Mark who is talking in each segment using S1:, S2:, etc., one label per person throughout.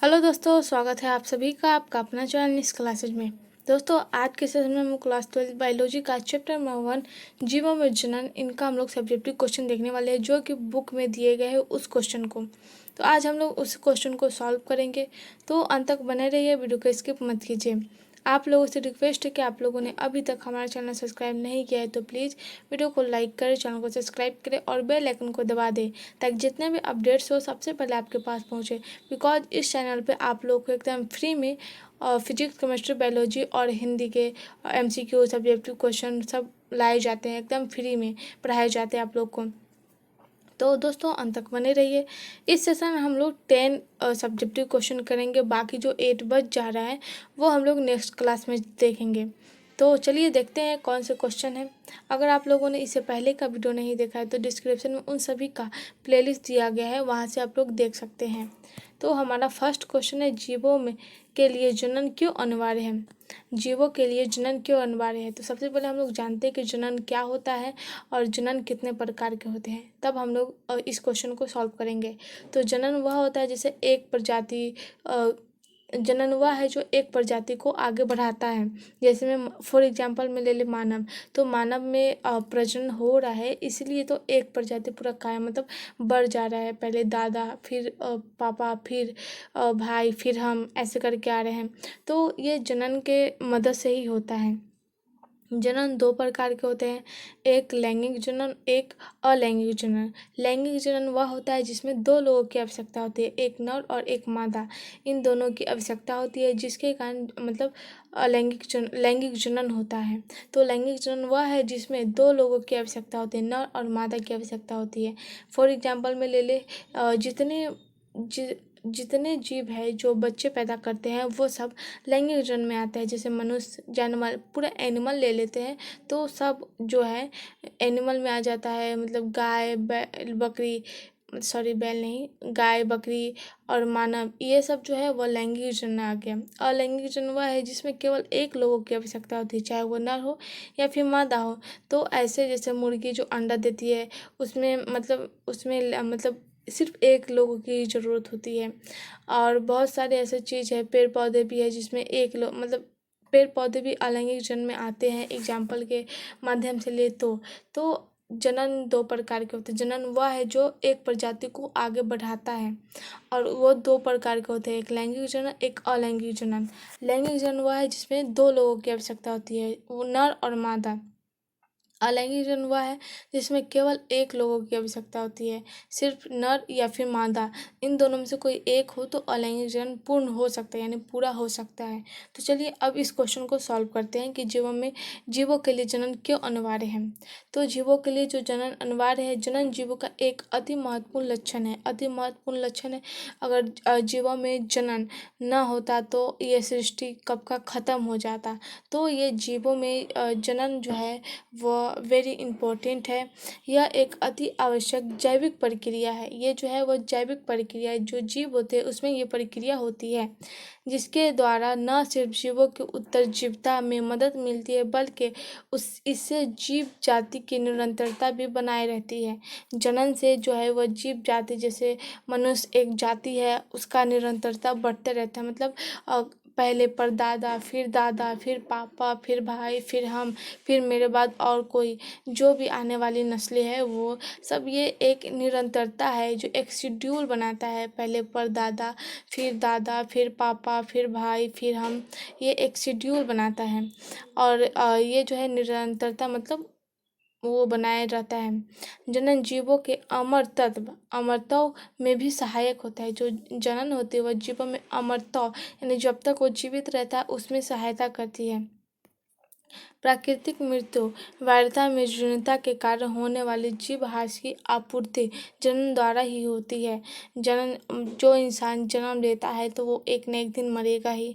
S1: Hello दोस्तों, स्वागत है आप सभी का आपका अपना चैनल इस क्लासेज में। दोस्तों, आज के सेशन में हम क्लास 12 बायोलॉजी का चैप्टर नंबर 1 जीवों में जनन इनका हम लोग सब्जेक्टिव क्वेश्चन देखने वाले हैं, जो कि बुक में दिए गए हैं उस क्वेश्चन को। तो आज हम लोग उस क्वेश्चन को सॉल्व करेंगे, तो अंत तक बने रहिए, वीडियो को स्किप मत कीजिए। आप लोगों से रिक्वेस्ट है कि आप लोगों ने अभी तक हमारा चैनल सब्सक्राइब नहीं किया है तो प्लीज़ वीडियो को लाइक करें, चैनल को सब्सक्राइब करें और बेल आइकन को दबा दें, ताकि जितने भी अपडेट्स हो सबसे पहले आपके पास पहुंचे। बिकॉज इस चैनल पे आप लोग को एकदम फ्री में फिजिक्स, केमिस्ट्री, बायोलॉजी और हिंदी के MCQ सब्जेक्टिव क्वेश्चन सब लाए जाते हैं, एकदम फ्री में पढ़ाए जाते हैं आप लोग को। तो दोस्तों, अंत तक बने रहिए। इस सेशन में हम लोग 10 सब्जेक्टिव क्वेश्चन करेंगे, बाकी जो 8 बच जा रहा है वो हम लोग नेक्स्ट क्लास में देखेंगे। तो चलिए देखते हैं कौन से क्वेश्चन है। अगर आप लोगों ने इससे पहले का वीडियो नहीं देखा है तो डिस्क्रिप्शन में उन सभी का प्लेलिस्ट दिया गया है, वहाँ से आप लोग देख सकते हैं। तो हमारा फर्स्ट क्वेश्चन है, जीवों में के लिए जनन क्यों अनिवार्य है। जीवों के लिए जनन क्यों अनिवार्य है। तो सबसे पहले हम लोग जानते हैं कि जनन क्या होता है और जनन कितने प्रकार के होते हैं, तब हम लोग इस क्वेश्चन को सॉल्व करेंगे। तो जनन वह होता है जैसे एक प्रजाति जनन वह है जो एक प्रजाति को आगे बढ़ाता है। जैसे मैं फॉर एग्जांपल में ले ले मानव, तो मानव में प्रजनन हो रहा है, इसलिए तो एक प्रजाति पूरा कायम मतलब बढ़ जा रहा है। पहले दादा, फिर पापा, फिर भाई, फिर हम, ऐसे करके आ रहे हैं। तो ये जनन के मदद से ही होता है। जनन दो प्रकार के होते हैं, एक लैंगिक जनन, एक अलैंगिक जनन। लैंगिक जनन वह होता है जिसमें दो लोगों की आवश्यकता होती है, एक नर और एक मादा। इन दोनों की आवश्यकता होती है, जिसके कारण मतलब लैंगिक जनन होता है। तो लैंगिक जनन वह है जिसमें दो लोगों की आवश्यकता होती है, नर और मादा की आवश्यकता होती है। फॉर एग्जाम्पल में ले ले जितने जीव है जो बच्चे पैदा करते हैं वो सब लैंगिक जनन में आते हैं। जैसे मनुष्य, जानवर, पूरा एनिमल ले लेते हैं तो सब जो है एनिमल में आ जाता है। मतलब गाय, बकरी, सॉरी बैल नहीं, गाय, बकरी और मानव, ये सब जो है वो लैंगिक जनन आ गया। अलैंगिक जनन वह है जिसमें केवल एक लोगों की आवश्यकता होती है, चाहे वो नर हो या फिर मादा हो। तो ऐसे जैसे मुर्गी जो अंडा देती है, उसमें सिर्फ एक लोगों की ज़रूरत होती है। और बहुत सारे ऐसे चीज़ है, पेड़ पौधे भी है जिसमें एक लोग मतलब पेड़ पौधे भी अलैंगिक जनन में आते हैं। एग्जाम्पल के माध्यम से ले तो जनन दो प्रकार के होते हैं। जनन वह है जो एक प्रजाति को आगे बढ़ाता है, और वो दो प्रकार के होते हैं, एक लैंगिक जनन, एक अलैंगिक जनन। लैंगिक जनन वह है जिसमें दो लोगों की आवश्यकता होती है, वो नर और मादा। अलैंगिक जनन वह है जिसमें केवल एक लोगों की आवश्यकता होती है, सिर्फ नर या फिर मादा। इन दोनों में से कोई एक हो तो अलैंगिक जनन पूर्ण हो सकता है, यानी पूरा हो सकता है। तो चलिए अब इस क्वेश्चन को सॉल्व करते हैं कि जीवों के लिए जनन क्यों अनिवार्य है। तो जीवों के लिए जो जनन अनिवार्य है, जनन जीवों का एक अति महत्वपूर्ण लक्षण है। अति महत्वपूर्ण लक्षण है। अगर जीवों में जनन न होता तो ये सृष्टि कब का खत्म हो जाता। तो ये जीवों में जनन जो है वह वेरी इम्पोर्टेंट है। यह एक अति आवश्यक जैविक प्रक्रिया है। ये जो है वह जैविक प्रक्रिया है, जो जीव होते हैं उसमें ये प्रक्रिया होती है, जिसके द्वारा न सिर्फ जीवों की उत्तरजीविता में मदद मिलती है, बल्कि इससे जीव जाति की निरंतरता भी बनाए रहती है। जनन से जो है वह जीव जाति, जैसे मनुष्य एक जाति है, उसका निरंतरता बढ़ते रहता है। मतलब पहले परदादा, फिर पापा, फिर भाई, फिर हम, फिर मेरे बाद और कोई, जो भी आने वाली नस्लें हैं वो सब, ये एक निरंतरता है जो एक शेड्यूल बनाता है। पहले परदादा, फिर दादा, फिर पापा, फिर भाई, फिर हम, ये एक शेड्यूल बनाता है। और ये जो है निरंतरता मतलब वो बनाए रहता है। जनन जीवों के अमरत्व में भी सहायक होता है। जो जनन होती है वह जीवों में अमरत्व, यानी जब तक वो जीवित रहता है उसमें सहायता करती है। प्राकृतिक मृत्यु, वैधता में जीर्णता के कारण होने वाली जीवहास की आपूर्ति जनन द्वारा ही होती है। जो इंसान जन्म लेता है तो वो एक न एक दिन मरेगा ही,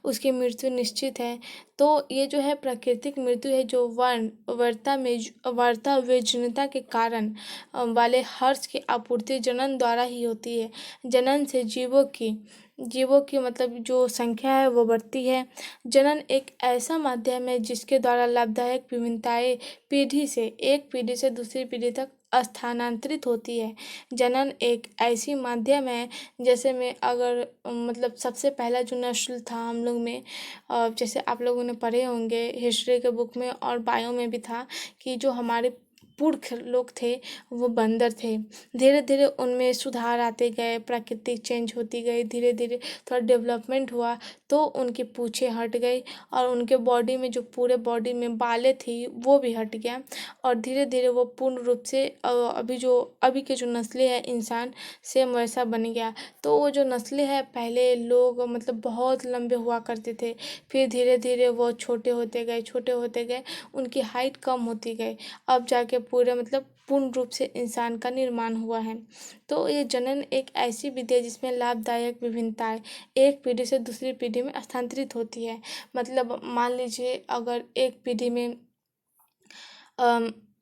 S1: उसकी मृत्यु निश्चित है। तो ये जो है प्राकृतिक मृत्यु है, जो वैधता व जीर्णता के कारण वाले हर्ष की आपूर्ति जनन द्वारा ही होती है। जनन से जीवों की मतलब जो संख्या है वो बढ़ती है। जनन एक ऐसा माध्यम है जिसके द्वारा लाभदायक विभिन्नताएं एक पीढ़ी से दूसरी पीढ़ी तक स्थानांतरित होती है। जनन एक ऐसी माध्यम है, जैसे में अगर मतलब सबसे पहला जो नस्ल था हम लोग में, जैसे आप लोगों ने पढ़े होंगे हिस्ट्री के बुक में और बायो में भी था, कि जो हमारे पुरख लोग थे वो बंदर थे। धीरे धीरे उनमें सुधार आते गए, प्राकृतिक चेंज होती गई, धीरे धीरे थोड़ा डेवलपमेंट हुआ, तो उनकी पूँछें हट गई और उनके बॉडी में जो पूरे बॉडी में बालें थी वो भी हट गया, और धीरे धीरे वो पूर्ण रूप से अभी के जो नस्लें हैं इंसान सेम वैसा बन गया। तो वो जो नस्लें हैं, पहले लोग मतलब बहुत लंबे हुआ करते थे, फिर धीरे धीरे वो छोटे होते गए, छोटे होते गए, उनकी हाइट कम होती गई, अब जाके पूरे मतलब पूर्ण रूप से इंसान का निर्माण हुआ है। तो ये जनन एक ऐसी विधि है जिसमें लाभदायक विभिन्नताएं एक पीढ़ी से दूसरी पीढ़ी में स्थानांतरित होती है। मतलब मान लीजिए अगर एक पीढ़ी में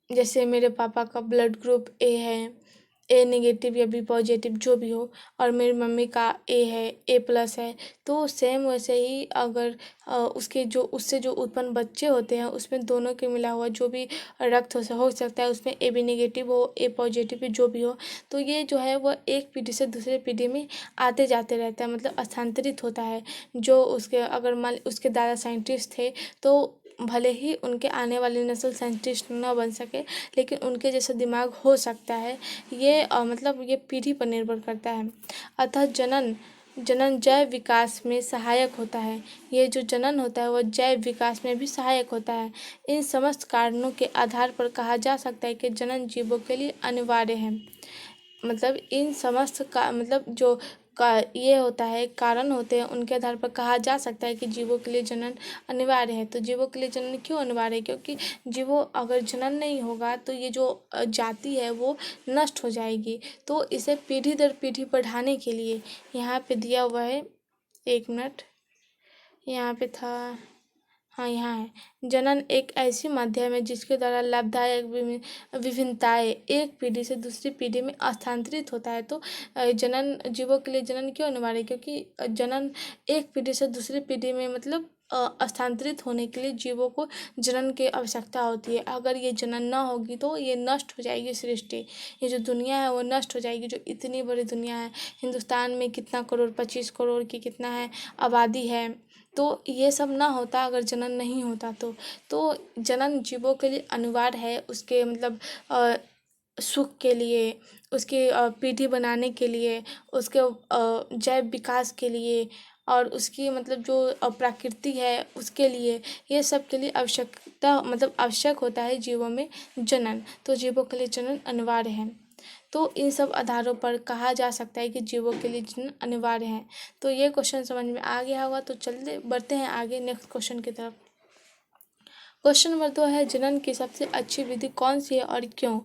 S1: जैसे मेरे पापा का ब्लड ग्रुप ए है, ए नेगेटिव या बी पॉजिटिव जो भी हो, और मेरी मम्मी का ए है, ए प्लस है, तो सेम वैसे ही अगर उसके जो उससे जो उत्पन्न बच्चे होते हैं उसमें दोनों के मिला हुआ जो भी रक्त हो सकता है, उसमें ए बी नेगेटिव हो, ए पॉजिटिव भी जो भी हो, तो ये जो है वह एक पीढ़ी से दूसरे पीढ़ी में आते जाते रहता है, मतलब स्थानांतरित होता है। जो उसके अगर मान उसके दादा साइंटिस्ट थे, तो भले ही उनके आने वाली नस्ल साइंटिस्ट न बन सके, लेकिन उनके जैसा दिमाग हो सकता है। ये मतलब ये पीढ़ी पर निर्भर करता है। अतः जनन जनन जैव विकास में सहायक होता है। ये जो जनन होता है वह जैव विकास में भी सहायक होता है। इन समस्त कारणों के आधार पर कहा जा सकता है कि जनन जीवों के लिए अनिवार्य है। मतलब इन समस्त का मतलब जो का ये होता है कारण होते हैं, उनके आधार पर कहा जा सकता है कि जीवों के लिए जनन अनिवार्य है। तो जीवों के लिए जनन क्यों अनिवार्य है? क्योंकि जीवों अगर जनन नहीं होगा तो ये जो जाति है वो नष्ट हो जाएगी। तो इसे पीढ़ी दर पीढ़ी बढ़ाने के लिए यहाँ पे दिया हुआ है, 1 मिनट, यहाँ पे था, हाँ यहाँ है। जनन एक ऐसी माध्यम है जिसके द्वारा लाभदायक विभिन्नताएं एक पीढ़ी से दूसरी पीढ़ी में स्थानांतरित होता है। तो जनन जीवों के लिए जनन क्यों अनिवार्य है? क्योंकि जनन एक पीढ़ी से दूसरी पीढ़ी में मतलब स्थानांतरित होने के लिए जीवों को जनन की आवश्यकता होती है। अगर ये जनन ना होगी तो ये नष्ट हो जाएगी सृष्टि, ये जो दुनिया है वो नष्ट हो जाएगी। जो इतनी बड़ी दुनिया है, हिंदुस्तान में कितना करोड़, 25 करोड़ की कितना है आबादी है, तो ये सब ना होता अगर जनन नहीं होता तो जनन जीवों के लिए अनिवार्य है, उसके मतलब सुख के लिए, उसके पीढ़ी बनाने के लिए, उसके जैव विकास के लिए, और उसकी मतलब जो प्रकृति है उसके लिए, ये सब के लिए आवश्यकता मतलब आवश्यक होता है जीवों में जनन। तो जीवों के लिए जनन अनिवार्य है। तो इन सब आधारों पर कहा जा सकता है कि जीवों के लिए जनन अनिवार्य है। तो ये क्वेश्चन समझ में आ गया होगा। तो चलते बढ़ते हैं आगे नेक्स्ट क्वेश्चन की तरफ। क्वेश्चन नंबर 2 है, जनन की सबसे अच्छी विधि कौन सी है और क्यों?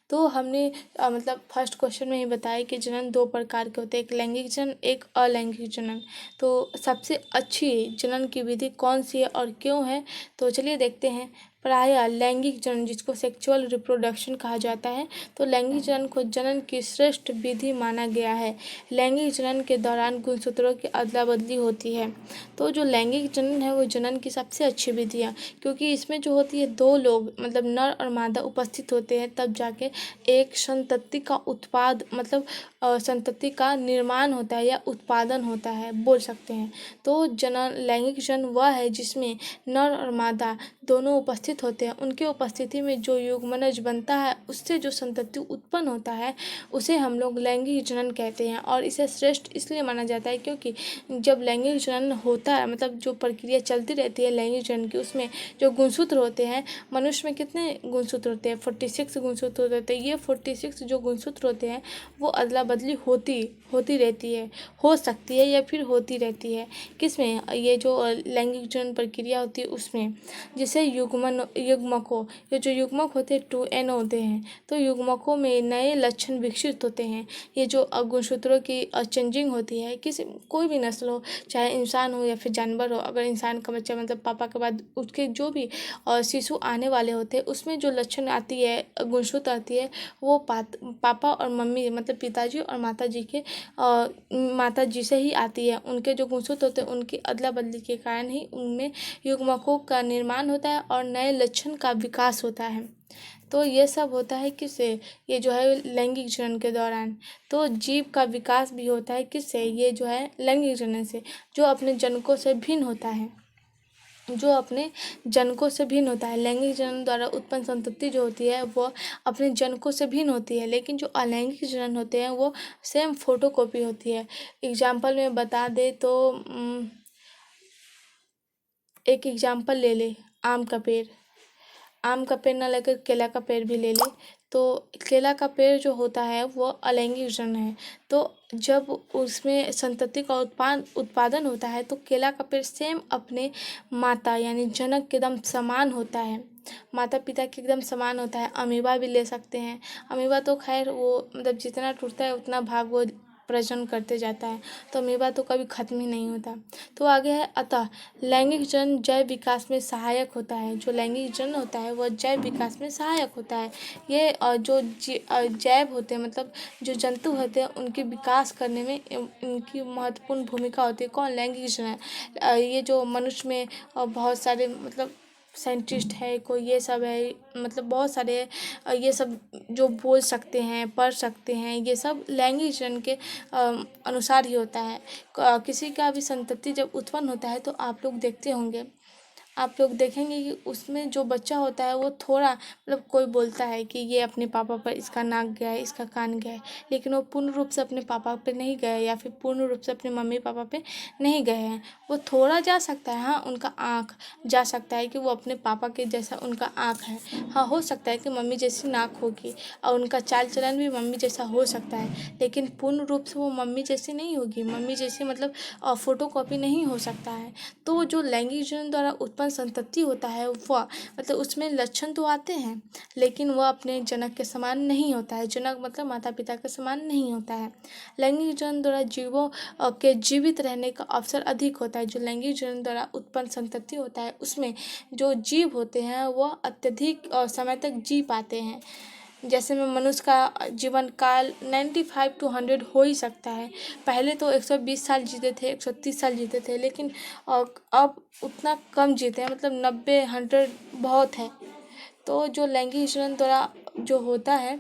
S1: तो हमने मतलब फर्स्ट क्वेश्चन में ही बताया कि जनन 2 प्रकार के होते हैं, एक लैंगिक जनन, एक अलैंगिक जनन। तो सबसे अच्छी जनन की विधि कौन सी है और क्यों है? तो चलिए देखते हैं। प्रायः लैंगिक जनन, जिसको सेक्सुअल रिप्रोडक्शन कहा जाता है, तो लैंगिक जनन को जनन की श्रेष्ठ विधि माना गया है। लैंगिक जनन के दौरान गुणसूत्रों की अदला बदली होती है। तो जो लैंगिक जनन है वो जनन की सबसे अच्छी विधि है, क्योंकि इसमें जो होती है 2 लोग मतलब नर और मादा उपस्थित होते हैं, तब जाके एक संतति का उत्पाद मतलब संतति का निर्माण होता है या उत्पादन होता है, बोल सकते हैं। तो जनन लैंगिक जनन वह है जिसमें नर और मादा दोनों उपस्थित होते हैं। उनके उपस्थिति में जो युग्मनज बनता है, उससे जो संतति उत्पन्न होता है, उसे हम लोग लैंगिक जनन कहते हैं। और इसे श्रेष्ठ इसलिए माना जाता है क्योंकि जब लैंगिक जनन होता है, मतलब जो प्रक्रिया चलती रहती है लैंगिक जनन की, उसमें जो गुणसूत्र होते हैं, मनुष्य में कितने गुणसूत्र होते हैं? 46 गुणसूत्र होते हैं। ये 46 जो गुणसूत्र होते हैं वो अदला बदली होती रहती है, हो सकती है या फिर होती रहती है। किसमें? ये जो लैंगिक जनन प्रक्रिया होती है उसमें। जिसे युग्मकों, ये जो युग्मक होते हैं 2n होते हैं, तो युग्मकों में नए लक्षण विकसित होते हैं। ये जो गुणसूत्रों की चेंजिंग होती है, किसी कोई भी नस्ल हो, चाहे इंसान हो या फिर जानवर हो, अगर इंसान का बच्चा मतलब पापा के बाद उसके जो भी शिशु आने वाले होते हैं, उसमें जो लक्षण आती है, गुणसूत्र आती है, वो पापा और मम्मी मतलब पिताजी और माताजी के माताजी से ही आती है। उनके जो गुणसूत्र होते हैं उनकी अदला बदली के कारण ही उनमें युग्मकों का निर्माण होता है और नए लक्षण का विकास होता है। तो ये सब होता है किससे, ये जो है लैंगिक जनन के दौरान। तो जीव का विकास भी होता है किससे, ये जो है लैंगिक जनन से, जो अपने जनकों से भिन्न होता है, जो अपने जनकों से भिन्न होता है। लैंगिक जनन द्वारा उत्पन्न संतति जो होती है वो अपने जनकों से भिन्न होती है, लेकिन जो अलैंगिक जनन होते हैं वो सेम फोटोकॉपी होती है। एग्जाम्पल में बता दे तो एक एग्जाम्पल ले ले, आम का पेड़। आम का पेड़ ना लेकर केला का पेड़ भी ले ले, तो केला का पेड़ जो होता है वो अलैंगिक जनन है। तो जब उसमें संतति का उत्पादन होता है तो केला का पेड़ सेम अपने माता यानी जनक के एकदम समान होता है, माता पिता के एकदम समान होता है। अमीबा भी ले सकते हैं। अमीबा तो खैर वो मतलब जितना टूटता है उतना भाग वो प्रजनन करते जाता है, तो अमीबा तो कभी खत्म ही नहीं होता। तो आगे है अतः लैंगिक जनन जैव विकास में सहायक होता है। जो लैंगिक जनन होता है वह जैव विकास में सहायक होता है। ये जो जैव होते हैं मतलब जो जंतु होते हैं उनके विकास करने में इनकी महत्वपूर्ण भूमिका होती है। कौन, लैंगिक जनन। ये जो मनुष्य में बहुत सारे मतलब साइंटिस्ट है, कोई ये सब है, मतलब बहुत सारे ये सब जो बोल सकते हैं, पढ़ सकते हैं, ये सब लैंगिक जनन के अनुसार ही होता है। किसी का भी संतति जब उत्पन्न होता है तो आप लोग देखते होंगे, आप लोग देखेंगे कि उसमें जो बच्चा होता है वो थोड़ा मतलब कोई बोलता है कि ये अपने पापा पर इसका नाक गया है, इसका कान गया है, लेकिन वो पूर्ण रूप से अपने पापा पे नहीं गए या फिर पूर्ण रूप से अपने मम्मी पापा पे नहीं गए हैं। वो थोड़ा जा सकता है, हाँ उनका आँख जा सकता है कि वो अपने पापा के जैसा उनका आँख है, हाँ हो सकता है कि मम्मी जैसी नाक होगी और उनका चाल चलन भी मम्मी जैसा हो सकता है, लेकिन पूर्ण रूप से वो मम्मी जैसी नहीं होगी, मम्मी जैसी मतलब फोटो कॉपी नहीं हो सकता है। तो जो लैंगिक जनन द्वारा उत्पन्न संतति होता है वह मतलब उसमें लक्षण तो आते हैं, लेकिन वह अपने जनक के समान नहीं होता है। जनक मतलब माता पिता के समान नहीं होता है। लैंगिक जनन द्वारा जीवों के जीवित रहने का अवसर अधिक होता है। जो लैंगिक जनन द्वारा उत्पन्न संतति होता है उसमें जो जीव होते हैं वह अत्यधिक समय तक जी पाते हैं। जैसे में मनुष्य का जीवन काल 95 to 100 हो ही सकता है। पहले तो 120 साल जीते थे, 130 साल जीते थे, लेकिन अब उतना कम जीते हैं, मतलब 90 100 बहुत है। तो जो लैंगिक जनन द्वारा जो होता है,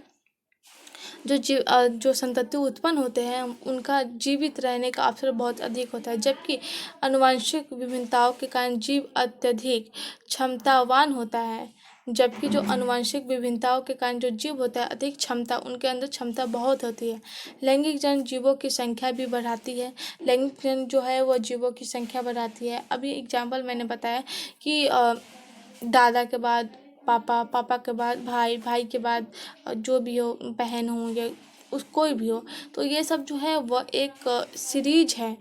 S1: जो संतति उत्पन्न होते हैं उनका जीवित रहने का अवसर बहुत अधिक होता है, जबकि आनुवंशिक विभिन्नताओं के कारण जीव अत्यधिक क्षमतावान होता है। जबकि जो आनुवंशिक विभिन्नताओं के कारण जो जीव होता है अधिक क्षमता, उनके अंदर क्षमता बहुत होती है। लैंगिक जनन जीवों की संख्या भी बढ़ाती है। लैंगिक जनन जो है वह जीवों की संख्या बढ़ाती है। अभी एग्जाम्पल मैंने बताया कि दादा के बाद पापा, पापा के बाद भाई, भाई के बाद जो भी हो बहन हो या उस कोई भी हो, तो ये सब जो है वह एक सीरीज है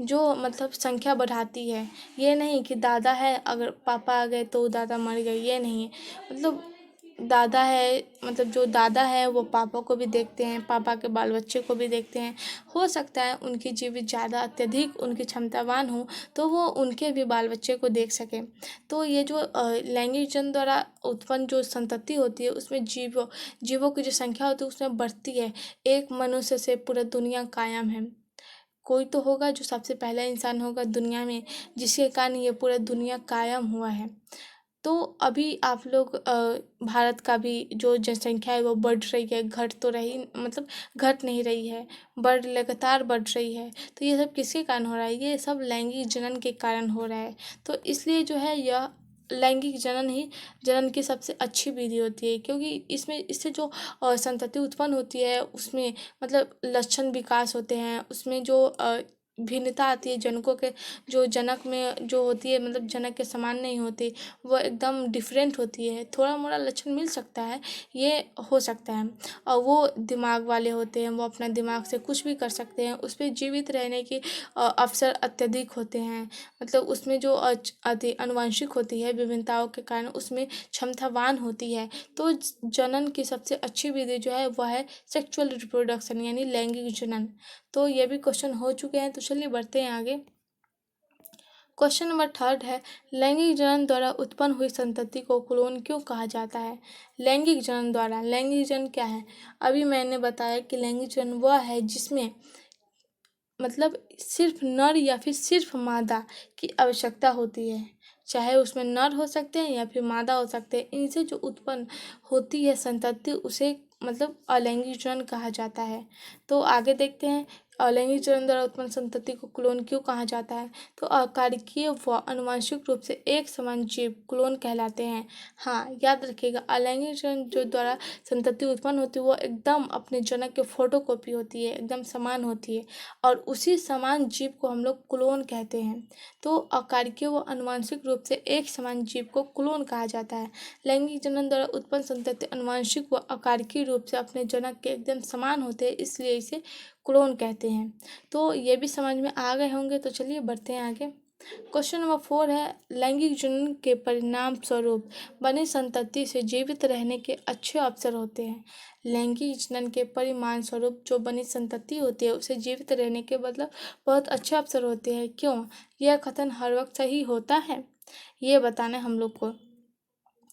S1: जो मतलब संख्या बढ़ाती है। ये नहीं कि दादा है अगर पापा आ गए तो दादा मर गए, ये नहीं है। मतलब दादा है मतलब जो दादा है वो पापा को भी देखते हैं, पापा के बाल बच्चे को भी देखते हैं। हो सकता है उनकी जीवित ज़्यादा अत्यधिक उनकी क्षमतावान हो तो वो उनके भी बाल बच्चे को देख सकें। तो ये जो लैंगिक जनन द्वारा उत्पन्न जो संतति होती है उसमें जीवों की जो संख्या होती है उसमें बढ़ती है। एक मनुष्य से पूरा दुनिया कायम है। कोई तो होगा जो सबसे पहला इंसान होगा दुनिया में जिसके कारण ये पूरा दुनिया कायम हुआ है। तो अभी आप लोग भारत का भी जो जनसंख्या है वो बढ़ रही है, घट तो रही मतलब घट नहीं रही है, लगातार बढ़ रही है। तो ये सब किसके कारण हो रहा है, ये सब लैंगिक जनन के कारण हो रहा है। तो इसलिए जो है यह लैंगिक जनन ही जनन की सबसे अच्छी विधि होती है, क्योंकि इससे जो संतति उत्पन्न होती है उसमें मतलब लक्षण विकास होते हैं, उसमें जो भिन्नता आती है जनकों के, जो जनक में जो होती है मतलब जनक के समान नहीं होती, वो एकदम डिफरेंट होती है। थोड़ा मोड़ा लक्षण मिल सकता है, ये हो सकता है। और वो दिमाग वाले होते हैं, वो अपना दिमाग से कुछ भी कर सकते हैं, उस पर जीवित रहने की अवसर अत्यधिक होते हैं। मतलब उसमें जो अति आनुवंशिक होती है विभिन्नताओं के कारण उसमें क्षमतावान होती है। तो जनन की सबसे अच्छी विधि जो है वह है सेक्सुअल रिप्रोडक्शन यानी लैंगिक जनन। तो ये भी क्वेश्चन हो चुके हैं, तो चलिए बढ़ते हैं आगे। क्वेश्चन नंबर 3 है, लैंगिक जनन द्वारा उत्पन्न हुई संतति को क्लोन क्यों कहा जाता है। लैंगिक जनन द्वारा, लैंगिक जनन क्या है। अभी मैंने बताया कि लैंगिक जनन वह है जिसमें मतलब सिर्फ नर या फिर सिर्फ मादा की आवश्यकता होती है। चाहे उसमें नर हो सकते हैं या फिर मादा हो सकते हैं। इनसे जो उत्पन्न होती है संतति उसे मतलब अलैंगिक जनन कहा जाता है। तो आगे देखते हैं अलैंगिक जनन द्वारा उत्पन्न संतति को क्लोन क्यों कहा जाता है। तो अकार्यकीय व आनुवंशिक रूप से एक समान जीव क्लोन कहलाते हैं। हाँ, याद रखिएगा, अलैंगिक जनन जो द्वारा संतति उत्पन्न होती है वो एकदम अपने जनक के फोटोकॉपी होती है, एकदम समान होती है, और उसी समान जीव को हम लोग क्लोन कहते हैं। तो अकार्यकीय व आनुवंशिक रूप से एक समान जीव को क्लोन कहा जाता है। लैंगिक जनन द्वारा उत्पन्न संतति आनुवंशिक व अकार्यकीय रूप से अपने जनक के एकदम समान होते हैं, इसलिए इसे क्लोन कहते हैं। तो ये भी समझ में आ गए होंगे। तो चलिए बढ़ते हैं आगे। क्वेश्चन नंबर 4 है, लैंगिक जनन के परिणाम स्वरूप बनी संतति से जीवित रहने के अच्छे अवसर होते हैं। लैंगिक जनन के परिणाम स्वरूप जो बनी संतति होती है उसे जीवित रहने के मतलब बहुत अच्छे अवसर होते हैं। क्यों? यह कथन हर वक्त सही होता है, ये बताना है हम लोग को।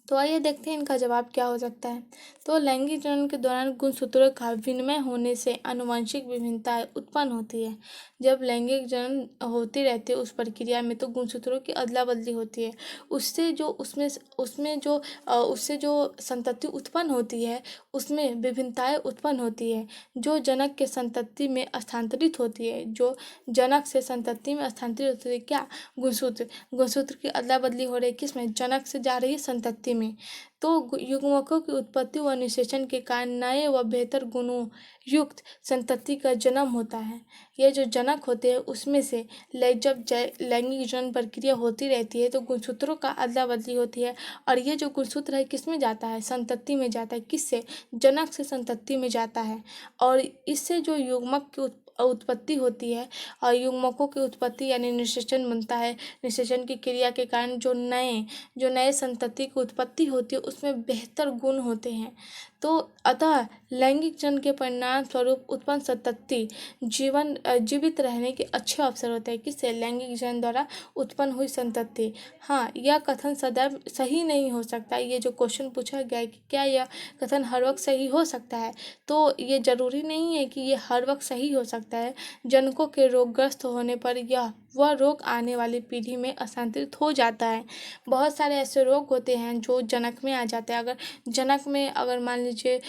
S1: तो आइए देखते हैं इनका जवाब क्या हो सकता है। तो लैंगिक जनन के दौरान गुणसूत्रों का विनिमय होने से आनुवंशिक विभिन्नताएं उत्पन्न होती है। जब लैंगिक जनन होती रहती है उस प्रक्रिया में तो गुणसूत्रों की अदला बदली होती है। उससे जो उससे जो संतति उत्पन्न होती है उसमें विभिन्नताएं उत्पन्न होती है जो जनक के संतति में स्थानांतरित होती है। जो जनक से संतति में स्थानांतरित होती है क्या? गुणसूत्र की अदला बदली हो रही है किसमें? जनक से जा रही है संतति में। तो युग्मकों की उत्पत्ति व निषेचन के कारण नए व बेहतर गुणों युक्त संतति का जन्म होता है। ये जो जनक होते हैं उसमें से जब लैंगिक जनन प्रक्रिया होती रहती है तो गुणसूत्रों का अदला बदली होती है, और ये जो गुणसूत्र है किस में जाता है? संतति में जाता है। किससे? जनक से संतति में जाता है, और इससे जो युग्मक की उत्पत्ति होती है और युग्मकों की उत्पत्ति यानी निषेचन बनता है। निषेचन की क्रिया के कारण जो नए संतति की उत्पत्ति होती है उसमें बेहतर गुण होते हैं। तो अतः लैंगिक जनन के परिणाम स्वरूप उत्पन्न संतति जीवित रहने के अच्छे अवसर होते हैं। किससे? लैंगिक जनन द्वारा उत्पन्न हुई संतति। हाँ, यह कथन सदैव सही नहीं हो सकता। ये जो क्वेश्चन पूछा गया है कि क्या यह कथन हर वक्त सही हो सकता है, तो ये जरूरी नहीं है कि ये हर वक्त सही हो सकता है। जनकों के रोगग्रस्त होने पर वह रोग आने वाली पीढ़ी में स्थानांतरित हो जाता है। बहुत सारे ऐसे रोग होते हैं जो जनक में आ जाते हैं। अगर जनक में मान लीजिए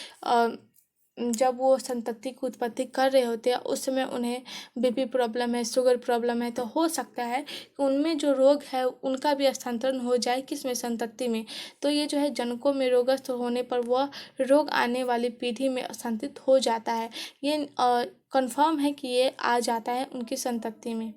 S1: जब वो संतति की उत्पत्ति कर रहे होते हैं उस समय उन्हें बीपी प्रॉब्लम है, शुगर प्रॉब्लम है, तो हो सकता है कि उनमें जो रोग है उनका भी स्थानांतरण हो जाए किसमें? संतति में। तो ये जो है जनकों में रोगग्रस्त होने पर वह रोग आने वाली पीढ़ी में स्थानांतरित हो जाता है। ये कंफर्म है कि ये आ जाता है उनकी संतति में।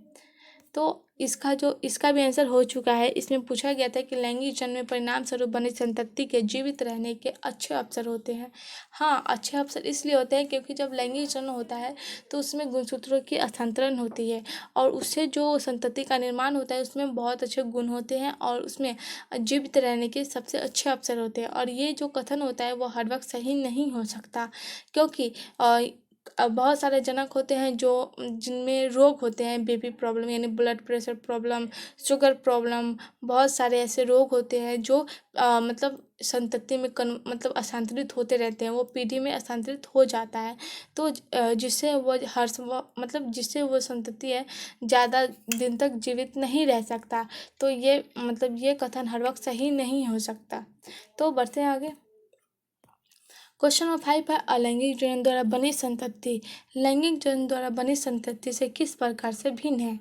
S1: तो इसका भी आंसर हो चुका है। इसमें पूछा गया था कि लैंगिक जनन में परिणाम स्वरूप बनी संतति के जीवित रहने के अच्छे अवसर होते हैं। हाँ, अच्छे अवसर इसलिए होते हैं क्योंकि जब लैंगिक जनन होता है तो उसमें गुणसूत्रों की स्थानांतरण होती है और उससे जो संतति का निर्माण होता है उसमें बहुत अच्छे गुण होते हैं और उसमें जीवित रहने के सबसे अच्छे अवसर होते हैं। और ये जो कथन होता है वो हर वक्त सही नहीं हो सकता, क्योंकि बहुत सारे जनक होते हैं जिनमें रोग होते हैं, बीपी प्रॉब्लम यानी blood pressure problem, sugar problem, बहुत सारे ऐसे रोग होते हैं जो मतलब संतति में मतलब स्थानांतरित होते रहते हैं, वो पीढ़ी में स्थानांतरित हो जाता है। तो जिससे जिससे वो संतति है ज़्यादा दिन तक जीवित नहीं रह सकता। तो ये कथन हर वक्त सही नहीं हो सकता। तो बढ़ते हैं आगे। क्वेश्चन नंबर 5 है, अलैंगिक जनन द्वारा बनी संतति लैंगिक जनन द्वारा बनी संतति से किस प्रकार से भिन्न है?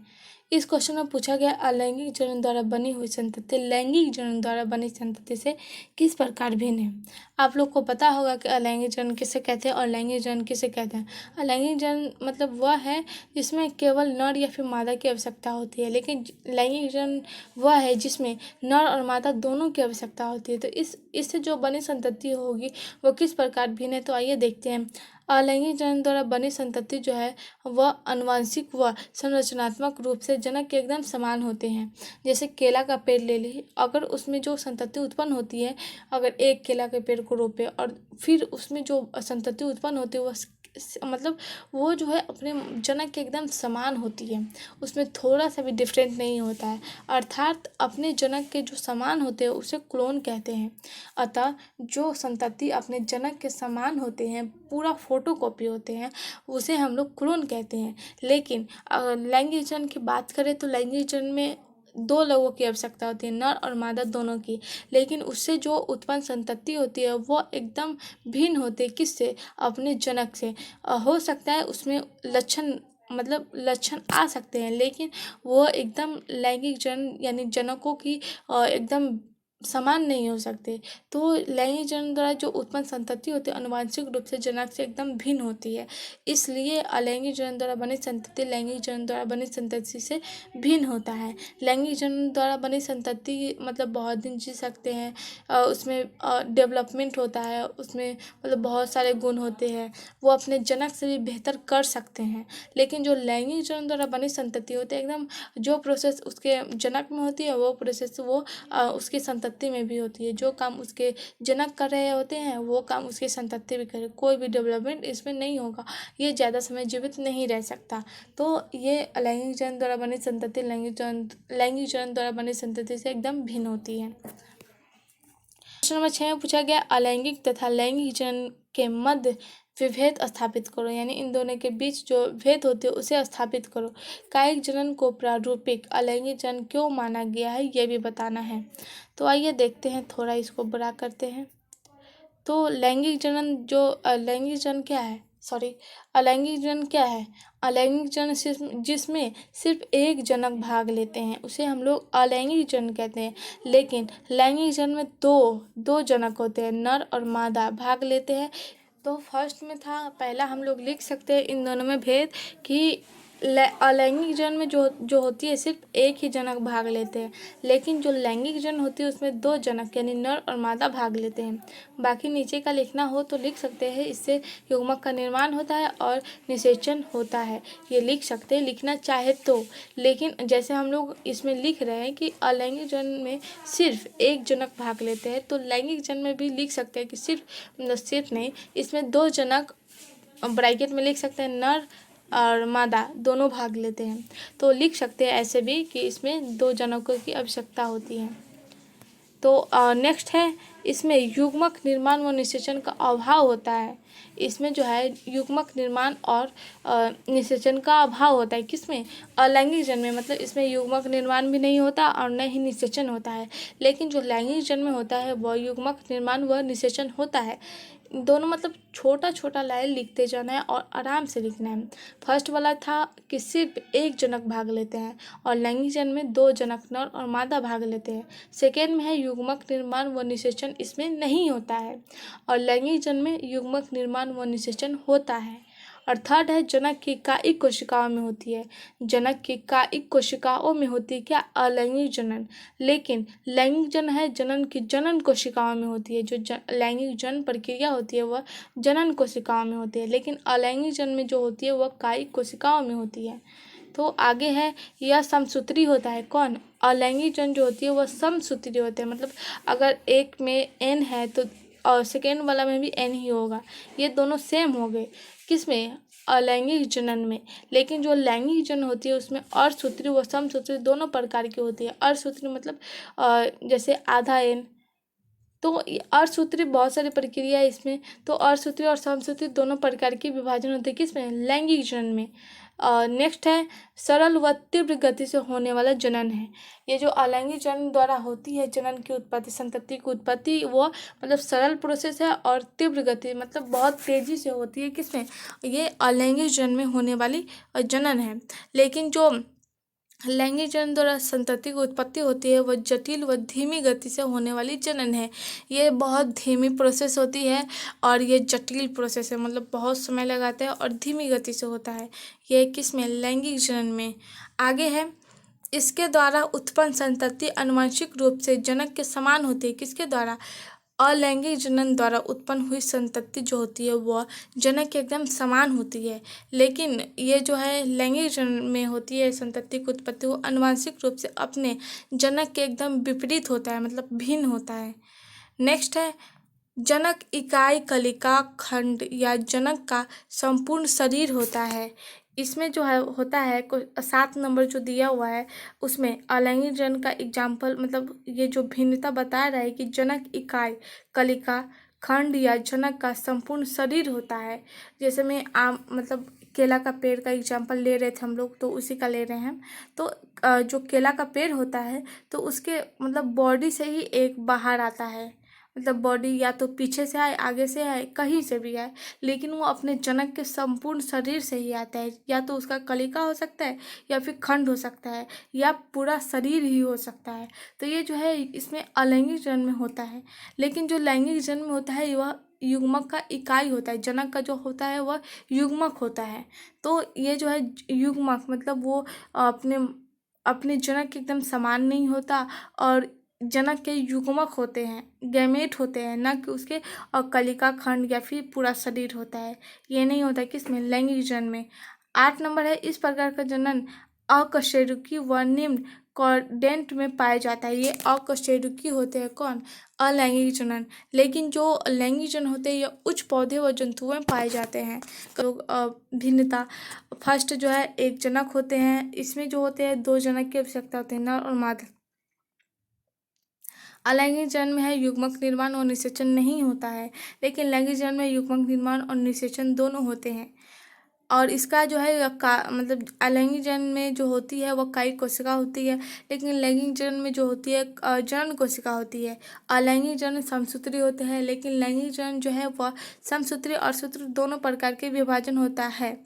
S1: इस क्वेश्चन में पूछा गया अलैंगिक जनन द्वारा बनी हुई संतति लैंगिक जनन द्वारा बनी संतति से किस प्रकार भिन्न है। आप लोग को पता होगा कि अलैंगिक जनन किसे कहते हैं और लैंगिक जनन किसे कहते हैं। अलैंगिक जनन मतलब वह है जिसमें केवल नर या फिर मादा की आवश्यकता होती है, लेकिन लैंगिक जनन वह है जिसमें नर और मादा दोनों की आवश्यकता होती है। तो इससे जो बनी संतति होगी वो किस प्रकार भिन्न है, तो आइए देखते हैं। अलैंगिक जनन द्वारा बनी संतति जो है वह आनुवंशिक व संरचनात्मक रूप से जनक के एकदम समान होते हैं। जैसे केला का पेड़ ले ली, अगर उसमें जो संतति उत्पन्न होती है, अगर एक केला के पेड़ को रोपे और फिर उसमें जो संतति उत्पन्न होती है वो जो है अपने जनक के एकदम समान होती है, उसमें थोड़ा सा भी डिफरेंट नहीं होता है, अर्थात अपने जनक के जो समान होते हैं उसे क्लोन कहते हैं। अतः जो संतति अपने जनक के समान होते हैं, पूरा फोटोकॉपी होते हैं, उसे हम लोग क्लोन कहते हैं। लेकिन लैंगिक जनन की बात करें तो लैंगिक जनन में दो लोगों की आवश्यकता होती है, नर और मादा दोनों की। लेकिन उससे जो उत्पन्न संतति होती है वो एकदम भिन्न होती है। किससे? अपने जनक से। हो सकता है उसमें लक्षण मतलब लक्षण आ सकते हैं, लेकिन वो एकदम लैंगिक जनन यानी जनकों की एकदम समान नहीं हो सकते। तो लैंगिक जनन द्वारा जो उत्पन्न संतति होती है आनुवांशिक रूप से जनक से एकदम भिन्न होती है। इसलिए अलैंगिक जनन द्वारा बनी संतति लैंगिक जनन द्वारा बनी संतति से भिन्न होता है। लैंगिक जनन द्वारा बनी संतति मतलब बहुत दिन जी सकते हैं, उसमें डेवलपमेंट होता है, उसमें मतलब बहुत सारे गुण होते हैं, वो अपने जनक से भी बेहतर कर सकते हैं। लेकिन जो लैंगिक जनन द्वारा बनी संतति होती है एकदम जो प्रोसेस उसके जनक में होती है वो प्रोसेस वो उसकी संतति में भी होती है। जो काम उसके जनक कर रहे होते हैं वो काम उसकी संतति भी करे। कोई भी डेवलपमेंट इसमें नहीं होगा, ये ज़्यादा समय जीवित नहीं रह सकता। तो ये लैंगिक जनन द्वारा बनी संतति लैंगिक जनन द्वारा बनी संतति से एकदम भिन्न होती है। प्रश्न नंबर 6 में पूछा गया अलैंगिक तथा लैंगिक जनन के मध्य विभेद स्थापित करो, यानी इन दोनों के बीच जो भेद होते हैं उसे स्थापित करो। कायिक जनन को प्रारूपिक अलैंगिक जनन क्यों माना गया है ये भी बताना है। तो आइए देखते हैं, थोड़ा इसको बड़ा करते हैं। तो लैंगिक जनन जो लैंगिक जनन क्या है, अलैंगिक जनन क्या है? अलैंगिक जनन जिसमें सिर्फ एक जनक भाग लेते हैं उसे हम लोग अलैंगिक जनन कहते हैं। लेकिन लैंगिक जनन में दो जनक होते हैं, नर और मादा भाग लेते हैं। तो फर्स्ट में था, पहला हम लोग लिख सकते हैं इन दोनों में भेद कि अलैंगिक जनन में जो होती है सिर्फ एक ही जनक भाग लेते हैं, लेकिन जो लैंगिक जनन होती है उसमें दो जनक यानी नर और मादा भाग लेते हैं। बाकी नीचे का लिखना हो तो लिख सकते हैं, इससे युग्मक का निर्माण होता है और निषेचन होता है, ये लिख सकते हैं लिखना चाहे तो। लेकिन जैसे हम लोग इसमें लिख रहे हैं कि अलैंगिक जनन में सिर्फ एक जनक भाग लेते हैं, तो लैंगिक जनन में भी लिख सकते हैं कि सिर्फ नहीं, इसमें दो जनक ब्रैकेट में लिख सकते हैं, नर और मादा दोनों भाग लेते हैं। तो लिख सकते हैं ऐसे भी कि इसमें दो जनकों की आवश्यकता होती है। तो नेक्स्ट है, इसमें युग्मक निर्माण व निषेचन का अभाव होता है। इसमें जो है युग्मक निर्माण और निषेचन का अभाव होता है। किसमें? अलैंगिक जनन में, मतलब इसमें युग्मक निर्माण भी नहीं होता और न ही निषेचन होता है। लेकिन जो लैंगिक जनन में होता है वह युग्मक निर्माण व निषेचन होता है। दोनों मतलब छोटा छोटा लाइन लिखते जाना है और आराम से लिखना है। फर्स्ट वाला था कि सिर्फ एक जनक भाग लेते हैं और लैंगिक जनन में दो जनक नर और मादा भाग लेते हैं। सेकेंड में है युग्मक निर्माण व निषेचन इसमें नहीं होता है और लैंगिक जनन में युग्मक निर्माण व निषेचन होता है। और थर्ड है जनक की कायिक कोशिकाओं में होती है। जनक की कायिक कोशिकाओं में होती है क्या? अलैंगिक जनन। लेकिन लैंगिक जनन है जनन की जनन कोशिकाओं में होती है। जो लैंगिक जनन प्रक्रिया होती है वह जनन कोशिकाओं में होती है, लेकिन अलैंगिक जनन में जो होती है वह कायिक कोशिकाओं में होती है। तो आगे है, यह समसूत्री होता है। कौन? अलैंगिक जनन जो होती है वह समसूत्री होते हैं, मतलब अगर एक में एन है तो और सेकेंड वाला में भी एन ही होगा। ये दोनों सेम हो गए किसमें? अलैंगिक जनन में। लेकिन जो लैंगिक जनन होती है उसमें अर्धसूत्री व समसूत्री दोनों प्रकार की होती है। अर्धसूत्री मतलब जैसे आधा एन। तो अर्धसूत्री बहुत सारी प्रक्रिया है इसमें। तो अर्धसूत्री और समसूत्री दोनों प्रकार की विभाजन होते हैं किसमें? लैंगिक जनन में। नेक्स्ट है, सरल व तीव्र गति से होने वाला जनन है। ये जो अलैंगिक जनन द्वारा होती है जनन की उत्पत्ति संतति की उत्पत्ति वो मतलब सरल प्रोसेस है और तीव्र गति मतलब बहुत तेजी से होती है। किसमें? ये अलैंगिक जनन में होने वाली जनन है। लेकिन जो लैंगिक जनन द्वारा संतति की उत्पत्ति होती है वह जटिल व धीमी गति से होने वाली जनन है। ये बहुत धीमी प्रोसेस होती है और ये जटिल प्रोसेस है, मतलब बहुत समय लगाता है और धीमी गति से होता है। ये किसमें? लैंगिक जनन में। आगे है, इसके द्वारा उत्पन्न संतति आनुवंशिक रूप से जनक के समान होती है। किसके द्वारा? अलैंगिक जनन द्वारा उत्पन्न हुई संतति जो होती है वह जनक के एकदम समान होती है। लेकिन ये जो है लैंगिक जनन में होती है संतति की उत्पत्ति वो आनुवंशिक रूप से अपने जनक के एकदम विपरीत होता है, मतलब भिन्न होता है। नेक्स्ट है, जनक इकाई कलिका खंड या जनक का संपूर्ण शरीर होता है। इसमें जो है होता है 7 नंबर जो दिया हुआ है उसमें अलैंगिक जनन का एग्जाम्पल मतलब ये जो भिन्नता बता रहा है कि जनक इकाई कलिका खंड या जनक का संपूर्ण शरीर होता है। जैसे में मतलब केला का पेड़ का एग्जाम्पल ले रहे थे हम लोग, तो उसी का ले रहे हैं। तो जो केला का पेड़ होता है तो उसके मतलब बॉडी से ही एक बाहर आता है, मतलब बॉडी या तो पीछे से आए, आगे से आए, कहीं से भी आए, लेकिन वो अपने जनक के संपूर्ण शरीर से ही आता है। या तो उसका कलिका हो सकता है, या फिर खंड हो सकता है, या पूरा शरीर ही हो सकता है। तो ये जो है इसमें अलैंगिक जन्म होता है। लेकिन जो लैंगिक जन्म होता है वह युग्मक का इकाई होता है। जनक का जो होता है वह युग्मक होता है। तो ये जो है युग्मक मतलब वो अपने अपने जनक के एकदम समान नहीं होता, और जनक के युग्मक होते हैं, गैमेट होते हैं, ना कि उसके कलिका खंड या फिर पूरा शरीर होता है। ये नहीं होता किसमें, लैंगिक जनन में। 8 नंबर है, इस प्रकार का जनन अकशेरुकी व निम्न कॉर्डेंट में पाया जाता है। ये अकशेरुकी होते हैं कौन, अलैंगिक जनन। लेकिन जो लैंगिक जनन होते हैं ये उच्च पौधे व जंतुओं में पाए जाते हैं। तो भिन्नता, फर्स्ट जो है एक जनक होते हैं, इसमें जो होते हैं 2 जनक की आवश्यकता होती है, नर और मादा। अलैंगिक जन्म में है युग्मक निर्माण और निषेचन नहीं होता है, लेकिन लैंगिक जन्म में युग्मक निर्माण और निषेचन दोनों होते हैं। और इसका जो है मतलब अलैंगिक जन्म में जो होती है वह कायिक कोशिका होती है, लेकिन लैंगिक जन्म में जो होती है जनन कोशिका होती है। अलैंगिक जन्म समसूत्री होते हैं, लेकिन लैंगिक जन्म जो है वह समसूत्री और सूत्री दोनों प्रकार के विभाजन होता है।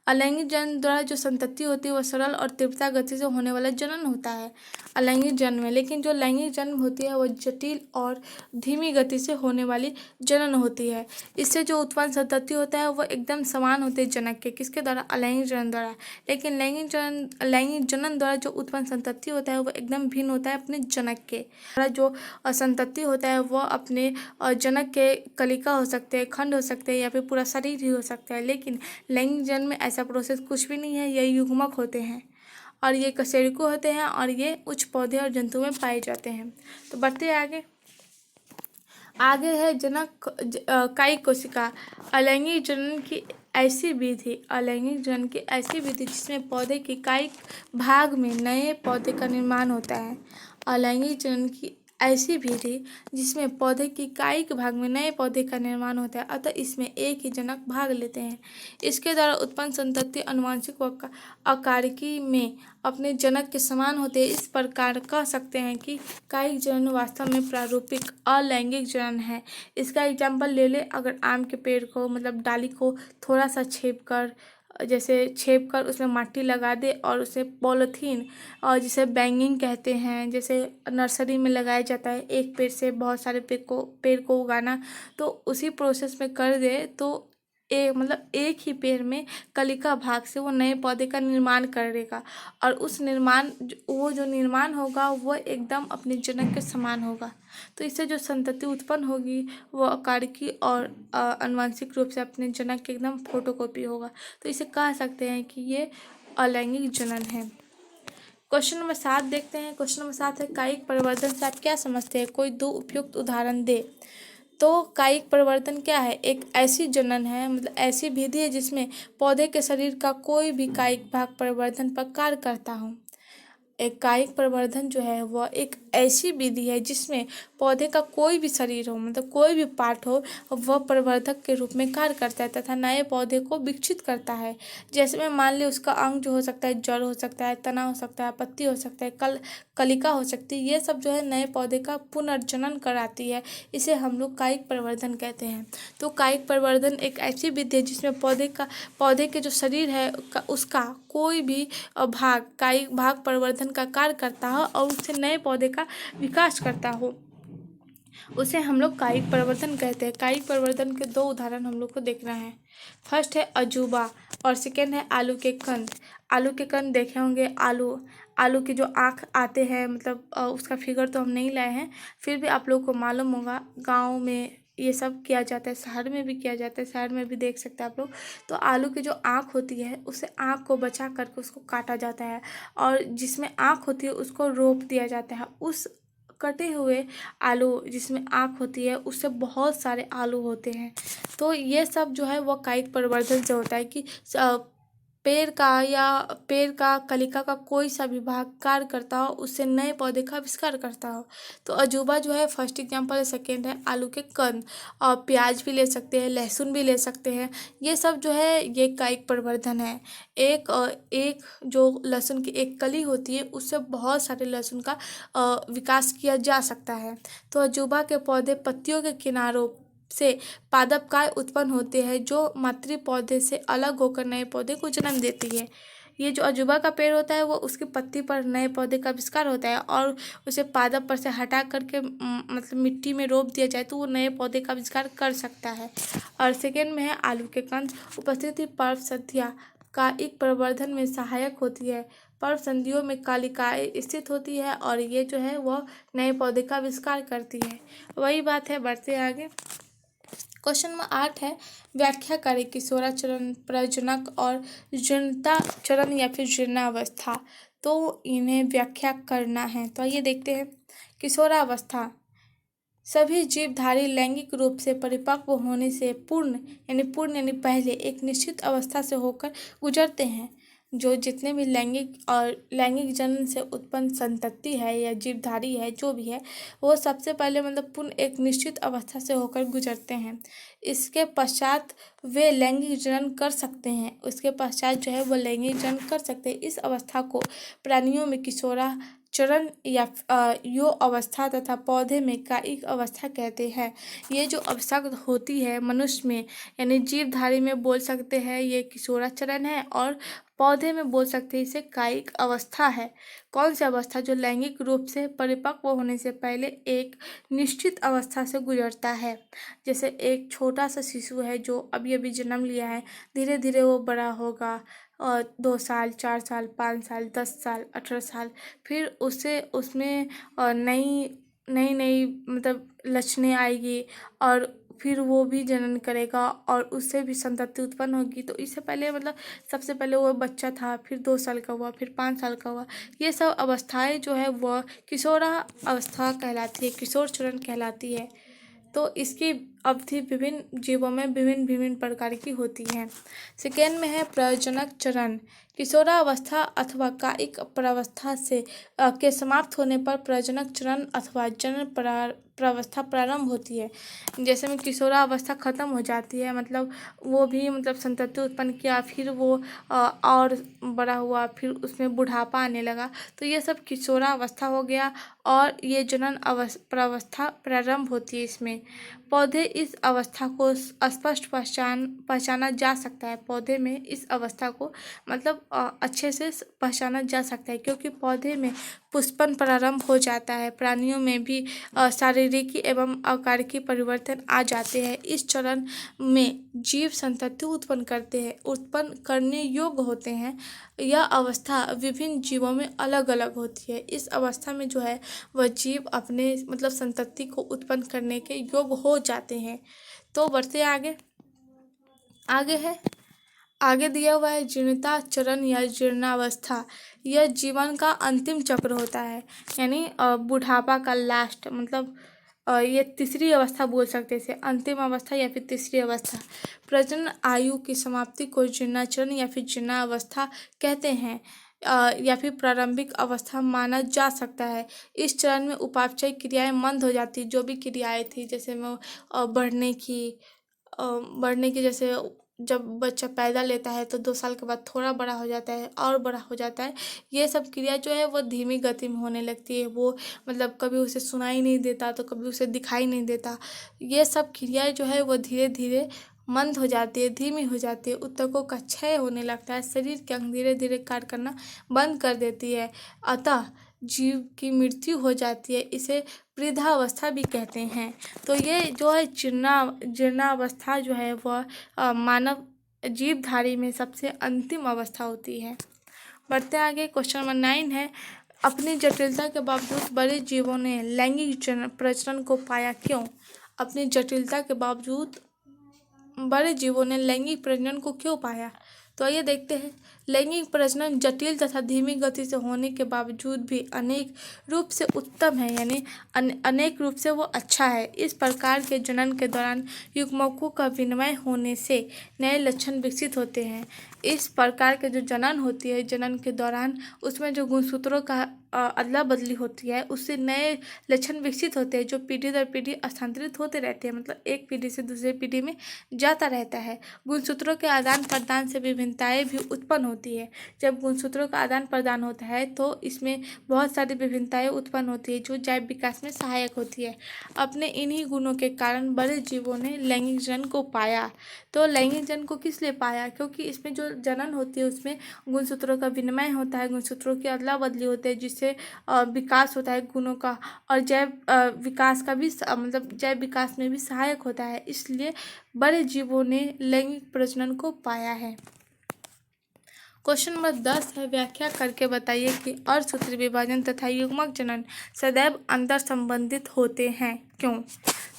S1: अलैंगिक जनन द्वारा जो संतति होती है वह सरल और तीव्रता गति से होने वाला जनन होता है अलैंगिक जन्म में, लेकिन जो लैंगिक जन्म होती है वह जटिल और धीमी गति से होने वाली जनन होती है। इससे जो उत्पन्न संतति होता है वह एकदम समान होते हैं जनक के, किसके द्वारा, अलैंगिक जनन द्वारा। लेकिन लैंगिक जनन द्वारा जो उत्पन्न संतति होता है वह एकदम भिन्न होता है अपने जनक के द्वारा। जो संतति होता है वह अपने जनक के कलिका हो सकते हैं, खंड हो सकते हैं, या फिर पूरा शरीर ही हो सकता है। लेकिन लैंगिक जन्म में ऐसा प्रोसेस कुछ भी नहीं है, ये युग्मक होते हैं और ये कशेरुकी होते हैं, और ये उच्च पौधे और जंतुओं में पाए जाते हैं। तो बढ़ते हैं आगे। आगे है जनक कायिक कोशिका। अलैंगिक जनन की ऐसी विधि, अलैंगिक जनन की ऐसी विधि जिसमें पौधे के कायिक भाग में नए पौधे का निर्माण होता है। अलैंगिक जनन की ऐसी विधि जिसमें पौधे की कायिक भाग में नए पौधे का निर्माण होता है, अतः इसमें एक ही जनक भाग लेते हैं। इसके द्वारा उत्पन्न संतति आनुवंशिक व अकारिकी में अपने जनक के समान होते हैं। इस प्रकार कह सकते हैं कि कायिक जनन वास्तव में प्रारूपिक अलैंगिक जनन है। इसका एग्जाम्पल ले ले, अगर आम के पेड़ को मतलब डाली को थोड़ा सा छेप कर उसमें माटी लगा दे और उसे पॉलीथीन, और जिसे बैंगिंग कहते हैं, जैसे नर्सरी में लगाया जाता है, एक पेड़ से बहुत सारे पेड़ को उगाना, तो उसी प्रोसेस में कर दे तो एक ही पेड़ में कलिका भाग से वो नए पौधे का निर्माण करेगा, और उस वो जो निर्माण होगा वो एकदम अपने जनक के समान होगा। तो इससे जो संतति उत्पन्न होगी वो अकारिकी और आनुवंशिक रूप से अपने जनक के एकदम फोटोकॉपी होगा। तो इसे कह सकते हैं कि ये अलैंगिक जनन है। क्वेश्चन नंबर 7 देखते हैं। क्वेश्चन नंबर 7 है, कायिक परिवर्तन से आप क्या समझते हैं, कोई 2 उपयुक्त उदाहरण दे। तो कायिक परिवर्तन क्या है, एक ऐसी जनन है, मतलब ऐसी विधि है जिसमें पौधे के शरीर का कोई भी कायिक भाग परिवर्तन पर कार्य करता हो। एक कायिक परिवर्धन जो है वह एक ऐसी विधि है जिसमें पौधे का कोई भी शरीर हो, मतलब कोई भी पार्ट हो, वह परिवर्धक के रूप में कार्य करता है तथा नए पौधे को विकसित करता है। जैसे में मान ली उसका अंग जो हो सकता है, जड़ हो सकता है, तना हो सकता है, पत्ती हो सकता है, कलिका हो सकती है, ये सब जो है नए पौधे का पुनर्जनन कराती है। इसे हम लोग कायिक परिवर्धन कहते हैं। तो कायिक परिवर्धन एक ऐसी विधि है जिसमें पौधे के जो शरीर है उसका कोई भी कायिक भाग परिवर्धन का कार्य करता हो और उससे नए पौधे का विकास करता हो, उसे हम लोग कायिक परिवर्तन कहते हैं। कायिक परिवर्तन के 2 उदाहरण हम लोग को देखना है। फर्स्ट है अजूबा और सेकेंड है आलू के कंद। आलू के कंद देखे होंगे, आलू की जो आँख आते हैं, मतलब उसका फिगर तो हम नहीं लाए हैं, फिर भी आप लोग को मालूम होगा, गाँव में ये सब किया जाता है, शहर में भी किया जाता है, शहर में भी देख सकते हैं आप लोग। तो आलू की जो आँख होती है उसे आँख को बचा करके उसको काटा जाता है, और जिसमें आँख होती है उसको रोप दिया जाता है। उस कटे हुए आलू जिसमें आँख होती है उससे बहुत सारे आलू होते हैं। तो ये सब जो है वो कायिक परिवर्तन से होता है कि पेड़ का कलिका का कोई सा भी भाग कार्य करता हो, उससे नए पौधे का आविष्कार करता हो। तो अजूबा जो है फर्स्ट एग्जाम्पल है। सेकेंड है आलू के कंद, और प्याज भी ले सकते हैं, लहसुन भी ले सकते हैं। ये सब जो है ये कायिक प्रवर्धन है। एक जो लहसुन की एक कली होती है उससे बहुत सारे लहसुन का विकास किया जा सकता है। तो अजूबा के पौधे पत्तियों के किनारों से पादपकाय उत्पन्न होते हैं, जो मातृ पौधे से अलग होकर नए पौधे को जन्म देती है। ये जो अजूबा का पेड़ होता है वो उसकी पत्ती पर नए पौधे का आविष्कार होता है, और उसे पादप पर से हटा करके मतलब मिट्टी में रोप दिया जाए तो वो नए पौधे का आविष्कार कर सकता है। और सेकेंड में है आलू के कंद। उपस्थिति पर्व संध्या का एक प्रवर्धन में सहायक होती है। पर्व संधियों में कालिकाएँ स्थित होती है और ये जो है वह नए पौधे का आविष्कार करती है। वही बात है, बढ़ते आगे। क्वेश्चन नंबर 8 है, व्याख्या करें किशोराचरण, प्रजनक और जीर्णता चरण या फिर जीर्णावस्था। तो इन्हें व्याख्या करना है। तो आइए देखते हैं। किशोरावस्था, सभी जीवधारी लैंगिक रूप से परिपक्व होने से पूर्ण यानी पहले एक निश्चित अवस्था से होकर गुजरते हैं। जो जितने भी लैंगिक जन्म से उत्पन्न संतति है या जीवधारी है जो भी है, वो सबसे पहले मतलब पूर्ण एक निश्चित अवस्था से होकर गुजरते हैं। इसके पश्चात वे लैंगिक जनन कर सकते हैं। उसके पश्चात जो है वो लैंगिक जनन कर सकते हैं। इस अवस्था को प्राणियों में किशोरा चरण या यो अवस्था तथा पौधे में कायिक अवस्था कहते हैं। ये जो अवस्था होती है मनुष्य में यानी जीवधारी में बोल सकते हैं ये किशोराचरण है, और पौधे में बोल सकते हैं इसे कायिक अवस्था है। कौन सी अवस्था? जो लैंगिक रूप से परिपक्व होने से पहले एक निश्चित अवस्था से गुजरता है। जैसे एक छोटा सा शिशु है जो अभी अभी जन्म लिया है, धीरे धीरे वो बड़ा होगा, और 2 साल, 4 साल, 5 साल, 10 साल, 18 साल, फिर उसमें नई नई नई मतलब लक्षणें आएगी, और फिर वो भी जनन करेगा और उससे भी संतति उत्पन्न होगी। तो इससे पहले मतलब सबसे पहले वो बच्चा था, फिर 2 साल का हुआ, फिर 5 साल का हुआ। ये सब अवस्थाएं जो है वह किशोरा अवस्था कहलाती है, किशोर चरण कहलाती है। तो इसकी अवधि विभिन्न जीवों में विभिन्न विभिन्न प्रकार की होती है। सेकेंड में है प्रजनक चरण। किशोरावस्था अथवा कायिक प्रावस्था के समाप्त होने पर प्रजनक चरण अथवा जनन प्रावस्था प्रारंभ होती है। जैसे में किशोरावस्था खत्म हो जाती है, मतलब वो भी मतलब संतति उत्पन्न किया, फिर वो और बड़ा हुआ, फिर उसमें बुढ़ापा आने लगा, तो ये सब किशोरावस्था हो गया, और ये जनन प्रावस्था प्रारंभ होती है इसमें। पौधे इस अवस्था को स्पष्ट पहचाना जा सकता है। पौधे में इस अवस्था को मतलब अच्छे से पहचाना जा सकता है, क्योंकि पौधे में पुष्पन प्रारंभ हो जाता है। प्राणियों में भी शारीरिक एवं आकारिकी परिवर्तन आ जाते हैं। इस चरण में जीव संतति उत्पन्न करने योग्य होते हैं। यह अवस्था विभिन्न जीवों में अलग अलग होती है। इस अवस्था में जो है वह जीव अपने मतलब संतति को उत्पन्न करने के योग्य हो जाते हैं। तो बढ़ते आगे दिया हुआ है जीर्णता चरण या जीर्णावस्था। यह जीवन का अंतिम चक्र होता है, यानी बुढ़ापा का लास्ट मतलब ये तीसरी अवस्था बोल सकते हैं इसे, अंतिम अवस्था या फिर तीसरी अवस्था। प्रजनन आयु की समाप्ति को जीर्णाचरण या फिर जीर्णावस्था कहते हैं, या फिर प्रारंभिक अवस्था माना जा सकता है। इस चरण में उपापचय क्रियाएं मंद हो जाती, जो भी क्रियाएं थी जैसे में बढ़ने की जैसे जब बच्चा पैदा लेता है तो 2 साल के बाद थोड़ा बड़ा हो जाता है और बड़ा हो जाता है, ये सब क्रिया जो है वो धीमी गति में होने लगती है। वो मतलब कभी उसे सुनाई नहीं देता तो कभी उसे दिखाई नहीं देता। ये सब क्रियाएं जो है वो धीरे धीरे मंद हो जाती है, धीमी हो जाती है, ऊतकों का क्षय होने लगता है, शरीर के अंग धीरे धीरे कार्य करना बंद कर देती है, अतः जीव की मृत्यु हो जाती है। इसे वृद्धावस्था भी कहते हैं। तो ये जो है जीर्णावस्था जो है वह मानव जीवधारी में सबसे अंतिम अवस्था होती है। बढ़ते आगे। क्वेश्चन नंबर 9 है, अपनी जटिलता के बावजूद बड़े जीवों ने लैंगिक प्रजनन को पाया क्यों? अपनी जटिलता के बावजूद बड़े जीवों ने लैंगिक प्रजनन को क्यों पाया? तो आइए देखते हैं। लैंगिक प्रजनन जटिल तथा धीमी गति से होने के बावजूद भी अनेक रूप से उत्तम है, यानी अनेक रूप से वो अच्छा है। इस प्रकार के जनन के दौरान युग्मकों का विनिमय होने से नए लक्षण विकसित होते हैं। इस प्रकार के जो जनन होती है, जनन के दौरान उसमें जो गुणसूत्रों का अदला बदली होती है, उससे नए लक्षण विकसित होते हैं जो पीढ़ी दर पीढ़ी स्थानांतरित होते रहते हैं, मतलब एक पीढ़ी से दूसरे पीढ़ी में जाता रहता है। गुणसूत्रों के आदान प्रदान से विभिन्नताएं भी उत्पन्न होती है। जब गुणसूत्रों का आदान प्रदान होता है तो इसमें बहुत सारी विभिन्नताएं उत्पन्न होती है जो जैव विकास में सहायक होती है। अपने इन्हीं गुणों के कारण बड़े जीवों ने लैंगिक जनन को पाया। तो लैंगिक जनन को किस लिए पाया? क्योंकि इसमें जो जनन होती है उसमें गुणसूत्रों का विनिमय होता है, गुणसूत्रों की अदला बदली होती है, जिससे विकास होता है गुणों का, और जैव विकास का भी मतलब जैव विकास में भी सहायक होता है। इसलिए बड़े जीवों ने लैंगिक प्रजनन को पाया है। क्वेश्चन नंबर 10 है, व्याख्या करके बताइए कि अर्धसूत्रीय विभाजन तथा युग्मक जनन सदैव अंतर संबंधित होते हैं, क्यों?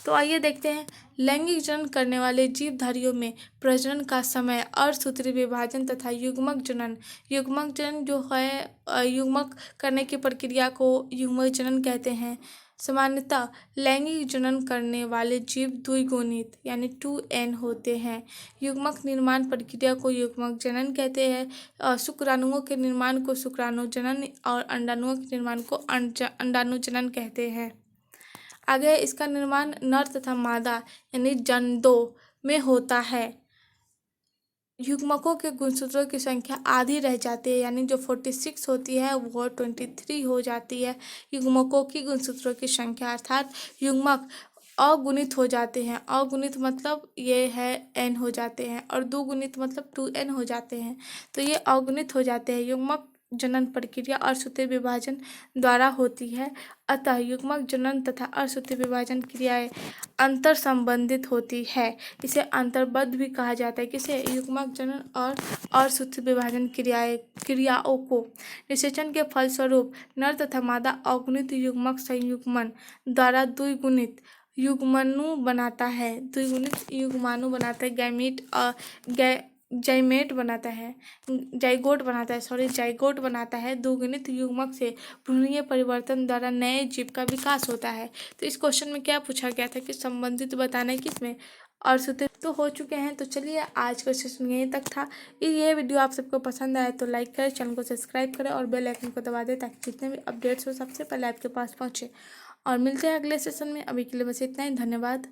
S1: तो आइए देखते हैं। लैंगिक जनन करने वाले जीवधारियों में प्रजनन का समय अर्धसूत्रीय विभाजन तथा युग्मक जनन जो है, युग्मक करने की प्रक्रिया को युग्मक जनन कहते हैं। सामान्यतः लैंगिक जनन करने वाले जीव द्विगुणित यानी 2N होते हैं। युग्मक निर्माण प्रक्रिया को युग्मक जनन कहते हैं। शुक्राणुओं के निर्माण को शुक्राणु जनन और अंडाणुओं के निर्माण को अंडाणु जनन कहते हैं। आगे इसका निर्माण नर तथा मादा यानी जननों में होता है। युग्मकों के गुणसूत्रों की संख्या आधी रह जाती है, यानी जो 46 होती है वो 23 हो जाती है। युग्मकों की गुणसूत्रों की संख्या, अर्थात युग्मक अगुणित हो जाते हैं। अगुणित मतलब ये है n हो जाते हैं, और दुगुणित मतलब 2n हो जाते हैं। तो ये अगुणित हो जाते हैं। युग्मक जनन प्रक्रिया अर्धसूत्रीय विभाजन द्वारा होती है। अतः युग्मक जनन तथा अर्धसूत्रीय विभाजन क्रियाएं अंतर संबंधित होती है। इसे अंतर्बद्ध भी कहा जाता है। किसे? युग्मक जनन और अर्धसूत्रीय विभाजन क्रियाओं को। निषेचन के फलस्वरूप नर तथा मादा अगुणित युग्मक संयुग्मन द्वारा द्विगुणित युग्मनु बनाता है। द्विगुणित युग्माणु बनाता है। जाइगोट बनाता है। द्विगुणित युग्मक से भ्रूणीय परिवर्तन द्वारा नए जीव का विकास होता है। तो इस क्वेश्चन में क्या पूछा गया था कि संबंधित बताना है किसमें? अर्धसूत्रीय। तो हो चुके हैं। तो चलिए आज का सेशन यहीं तक था। ये वीडियो आप सबको पसंद आए तो लाइक करें, चैनल को सब्सक्राइब करें और बेल आइकन को दबा दें ताकि जितने भी अपडेट्स हो सबसे पहले आपके पास पहुँचे। और मिलते हैं अगले सेशन में। अभी के लिए बस इतना ही। धन्यवाद।